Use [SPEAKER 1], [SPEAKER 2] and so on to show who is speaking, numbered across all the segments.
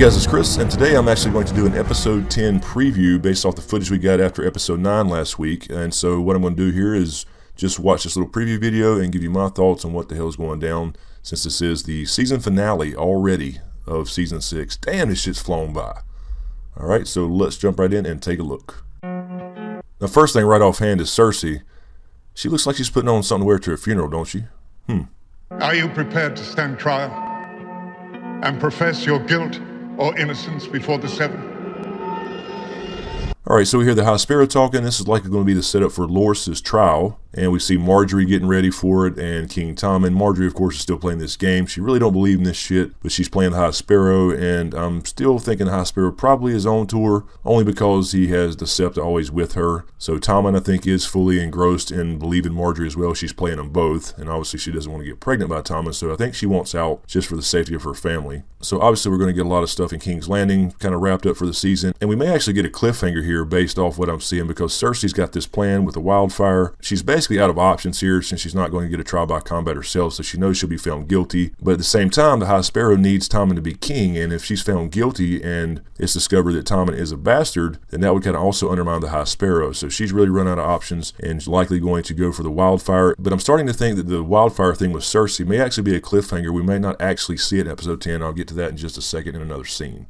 [SPEAKER 1] guys, it's Chris, and today I'm actually going to do an episode 10 preview based off the footage we got after episode 9 last week. And so what I'm going to do here is just watch this little preview video and give you my thoughts on what the hell is going down, since this is the season finale already of season 6. Damn, this shit's flown by. Alright, so let's jump right in and take a look. The first thing right offhand is Cersei. She looks like she's putting on something to wear to her funeral, don't she?
[SPEAKER 2] Are you prepared to stand trial and profess your guilt or innocence before the Seven?
[SPEAKER 1] Alright, so we hear the High Sparrow talking. This is likely going to be the setup for Loris's trial. And we see Marjorie getting ready for it and King Tommen. Marjorie, of course, is still playing this game. She really don't believe in this shit, but she's playing the High Sparrow, and I'm still thinking the High Sparrow probably is on to her, only because he has the scepter always with her. So Tommen, I think, is fully engrossed in believing Marjorie as well. She's playing them both, and obviously she doesn't want to get pregnant by Tommen, so I think she wants out just for the safety of her family. So obviously we're going to get a lot of stuff in King's Landing kind of wrapped up for the season, and we may actually get a cliffhanger here based off what I'm seeing, because Cersei's got this plan with the wildfire. She's basically out of options here, since she's not going to get a trial by combat herself, so she knows she'll be found guilty. But at the same time, the High Sparrow needs Tommen to be king, and if she's found guilty and it's discovered that Tommen is a bastard, then that would kind of also undermine the High Sparrow. So she's really run out of options and is likely going to go for the wildfire. But I'm starting to think that the wildfire thing with Cersei may actually be a cliffhanger. We may not actually see it in episode 10. I'll get to that in just a second in another scene.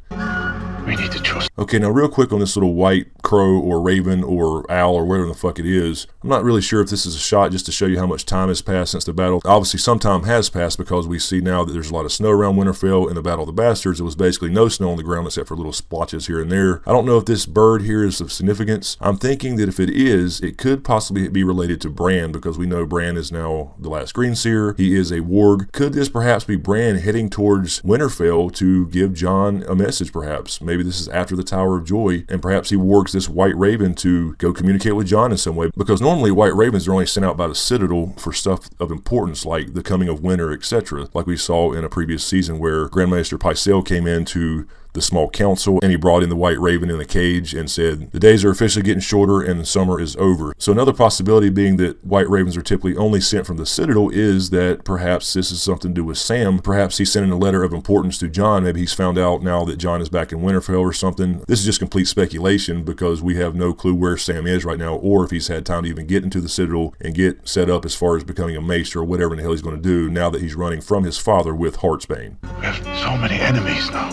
[SPEAKER 3] We need to trust.
[SPEAKER 1] Okay, now real quick on this little white crow or raven or owl or whatever the fuck it is. I'm not really sure if this is a shot just to show you how much time has passed since the battle. Obviously some time has passed, because we see now that there's a lot of snow around Winterfell. In the Battle of the Bastards, it was basically no snow on the ground except for little splotches here and there. I don't know if this bird here is of significance. I'm thinking that if it is, it could possibly be related to Bran, because we know Bran is now the last Greenseer. He is a warg. Could this perhaps be Bran heading towards Winterfell to give Jon a message perhaps? Maybe this is after the Tower of Joy, and perhaps he wargs this white raven to go communicate with Jon in some way, because normally white ravens are only sent out by the Citadel for stuff of importance like the coming of winter, etc., like we saw in a previous season where Grandmaster Pycelle came in to the small council, and he brought in the white raven in a cage and said, the days are officially getting shorter and the summer is over. So another possibility being that white ravens are typically only sent from the Citadel is that perhaps this is something to do with Sam. Perhaps he's sending a letter of importance to Jon. Maybe he's found out now that Jon is back in Winterfell or something. This is just complete speculation, because we have no clue where Sam is right now, or if he's had time to even get into the Citadel and get set up as far as becoming a maester or whatever in the hell he's going to do now that he's running from his father with Heartsbane.
[SPEAKER 3] We have so many enemies now.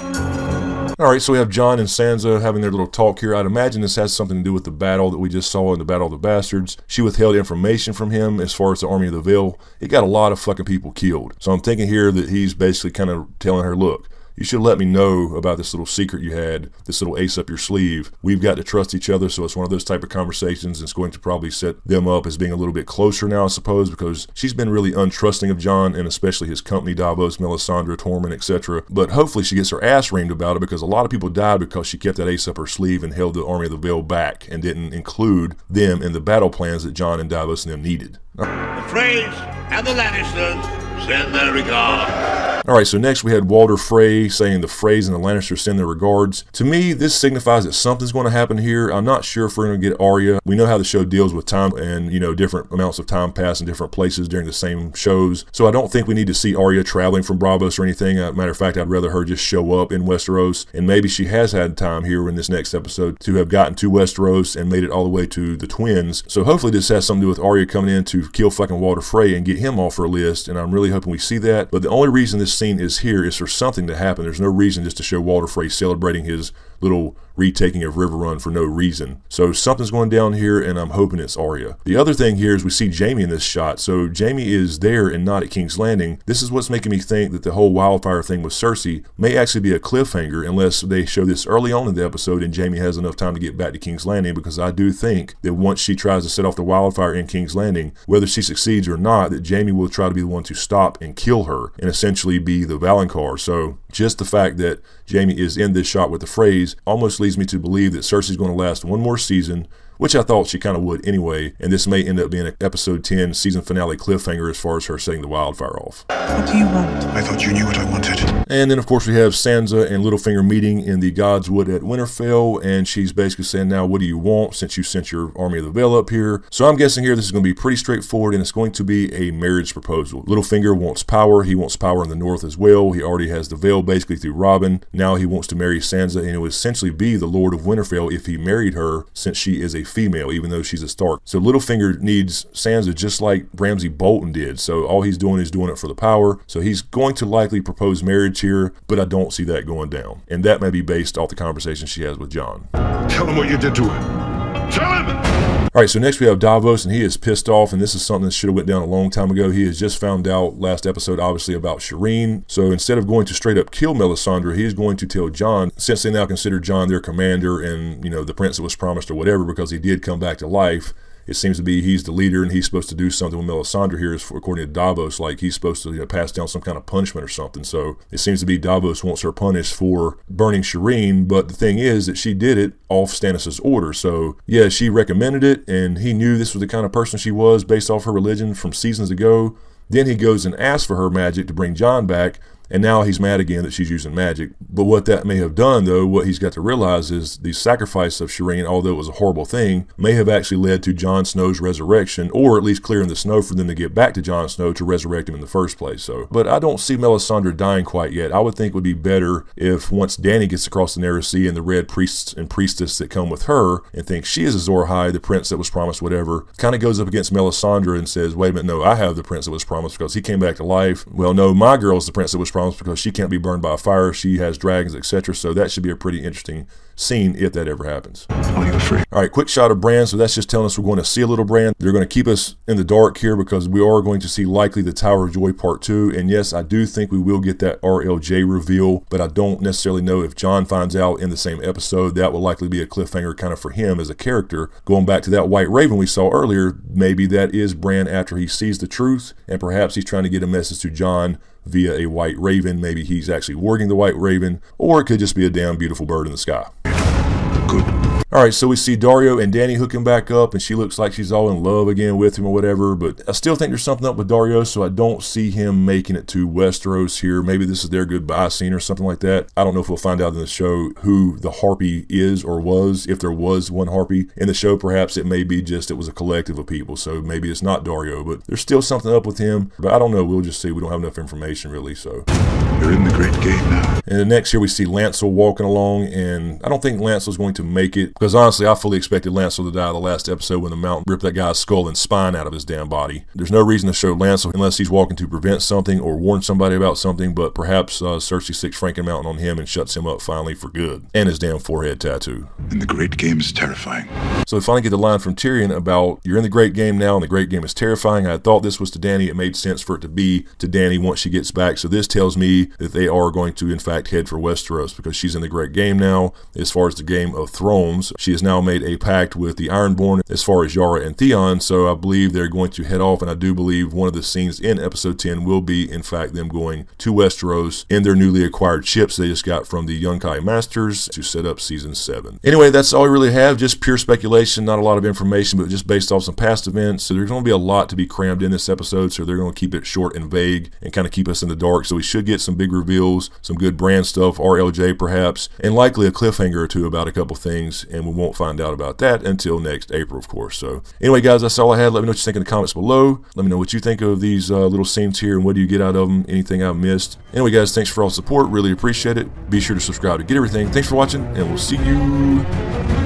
[SPEAKER 1] Alright, so we have Jon and Sansa having their little talk here. I'd imagine this has something to do with the battle that we just saw in the Battle of the Bastards. She withheld information from him as far as the Army of the Vale. It got a lot of fucking people killed. So I'm thinking here that he's basically kind of telling her, look, you should let me know about this little secret you had, this little ace up your sleeve. We've got to trust each other, so it's one of those type of conversations. It's going to probably set them up as being a little bit closer now, I suppose, because she's been really untrusting of Jon, and especially his company, Davos, Melisandre, Tormund, etc. But hopefully she gets her ass reamed about it, because a lot of people died because she kept that ace up her sleeve and held the Army of the Vale back and didn't include them in the battle plans that Jon and Davos and them needed.
[SPEAKER 4] The Freys and the Lannisters send their regards.
[SPEAKER 1] Alright, so next we had Walder Frey saying the Freys and the Lannisters send their regards. To me, this signifies that something's going to happen here. I'm not sure if we're going to get Arya. We know how the show deals with time and, different amounts of time pass in different places during the same shows. So I don't think we need to see Arya traveling from Braavos or anything. Matter of fact, I'd rather her just show up in Westeros. And maybe she has had time here in this next episode to have gotten to Westeros and made it all the way to the twins. So hopefully this has something to do with Arya coming in to kill fucking Walder Frey and get him off her list. And I'm really hoping we see that. But the only reason this scene is here is for something to happen. There's no reason just to show Walder Frey celebrating his little retaking of River Run for no reason. So something's going down here, and I'm hoping it's Arya. The other thing here is we see Jaime in this shot. So Jaime is there and not at King's Landing. This is what's making me think that the whole wildfire thing with Cersei may actually be a cliffhanger, unless they show this early on in the episode and Jaime has enough time to get back to King's Landing, because I do think that once she tries to set off the wildfire in King's Landing, whether she succeeds or not, that Jaime will try to be the one to stop and kill her and essentially be the Valonqar. So just the fact that Jaime is in this shot with the Freys almost leads me to believe that Cersei's going to last one more season which I thought she kind of would anyway, and this may end up being an episode 10 season finale cliffhanger as far as her setting the wildfire off.
[SPEAKER 5] What do you want?
[SPEAKER 3] I thought you knew what I wanted.
[SPEAKER 1] And then of course we have Sansa and Littlefinger meeting in the God's Wood at Winterfell, and she's basically saying, now what do you want since you sent your army of the Vale up here? So I'm guessing here this is going to be pretty straightforward, and it's going to be a marriage proposal. Littlefinger wants power. He wants power in the north as well. He already has the Vale basically through Robin. Now he wants to marry Sansa, and it would essentially be the Lord of Winterfell if he married her, since she is a female, even though she's a Stark. So Littlefinger needs Sansa just like Ramsay Bolton did. So all he's doing is doing it for the power. So he's going to likely propose marriage here, but I don't see that going down. And that may be based off the conversation she has with Jon.
[SPEAKER 3] Tell him what you did to him. Tell him!
[SPEAKER 1] All right, so next we have Davos, and he is pissed off, and this is something that should have went down a long time ago. He has just found out last episode, obviously, about Shireen. So instead of going to straight up kill Melisandre, he is going to tell Jon, since they now consider Jon their commander and, you know, the prince that was promised or whatever, because he did come back to life. It seems to be he's the leader and he's supposed to do something with Melisandre here, according to Davos, like he's supposed to, you know, pass down some kind of punishment or something. So it seems to be Davos wants her punished for burning Shireen, but the thing is that she did it off Stannis' order. So yeah, she recommended it, and he knew this was the kind of person she was based off her religion from seasons ago. Then he goes and asks for her magic to bring Jon back, and now he's mad again that she's using magic. But what that may have done, though, what he's got to realize is the sacrifice of Shireen, although it was a horrible thing, may have actually led to Jon Snow's resurrection, or at least clearing the snow for them to get back to Jon Snow to resurrect him in the first place. So, but I don't see Melisandre dying quite yet. I would think it would be better if once Dany gets across the Narrow Sea and the red priests and priestess that come with her and think she is Azor Ahai, the prince that was promised whatever, kind of goes up against Melisandre and says, wait a minute, no, I have the prince that was promised because he came back to life. Well, no, my girl's the prince that was promised because she can't be burned by a fire, she has dragons, etc. So that should be a pretty interesting scene if that ever happens.
[SPEAKER 3] Oh, you're free.
[SPEAKER 1] All right, quick shot of Bran. So that's just telling us we're going to see a little Bran. They're going to keep us in the dark here because we are going to see likely the Tower of Joy Part 2. And yes, I do think we will get that RLJ reveal, but I don't necessarily know if Jon finds out in the same episode. That will likely be a cliffhanger kind of for him as a character. Going back to that White Raven we saw earlier, maybe that is Bran after he sees the truth, and perhaps he's trying to get a message to Jon via a White Raven. Maybe he's actually working the White Raven, or it could just be a damn beautiful bird in the sky.
[SPEAKER 3] Good.
[SPEAKER 1] All right, so we see Daario and Dany hooking back up, and she looks like she's all in love again with him or whatever, but I still think there's something up with Daario, so I don't see him making it to Westeros here. Maybe this is their goodbye scene or something like that. I don't know if we'll find out in the show who the Harpy is or was, if there was one Harpy in the show. Perhaps it may be just it was a collective of people, so maybe it's not Daario, but there's still something up with him, but I don't know. We'll just see. We don't have enough information really, so.
[SPEAKER 3] You're in the great game now.
[SPEAKER 1] And then next here we see Lancel walking along, and I don't think Lancel's going to make it, because honestly I fully expected Lancel to die the last episode when the mountain ripped that guy's skull and spine out of his damn body. There's no reason to show Lancel unless he's walking to prevent something or warn somebody about something, but perhaps Cersei sticks Franken Mountain on him and shuts him up finally for good. And his damn forehead tattoo.
[SPEAKER 3] And the great game is terrifying.
[SPEAKER 1] So we finally get the line from Tyrion about, you're in the great game now and the great game is terrifying. I thought this was to Dany. It made sense for it to be to Dany once she gets back. So this tells me that they are going to in fact head for Westeros because she's in the great game now. As far as the Game of Thrones, she has now made a pact with the Ironborn as far as Yara and Theon. So I believe they're going to head off, and I do believe one of the scenes in episode 10 will be in fact them going to Westeros in their newly acquired ships they just got from the Yunkai Masters to set up season 7. Anyway, that's all we really have, just pure speculation, not a lot of information, but just based off some past events. So there's going to be a lot to be crammed in this episode, so they're going to keep it short and vague and kind of keep us in the dark. So we should get some big reveals, some good Bran stuff, RLJ perhaps, and likely a cliffhanger or two about a couple things, and we won't find out about that until next April, of course. So anyway, guys, that's all I had. Let me know what you think in the comments below. Let me know what you think of these little scenes here and what do you get out of them, anything I've missed. Anyway, guys, thanks for all the support. Really appreciate it. Be sure to subscribe to get everything. Thanks for watching, and we'll see you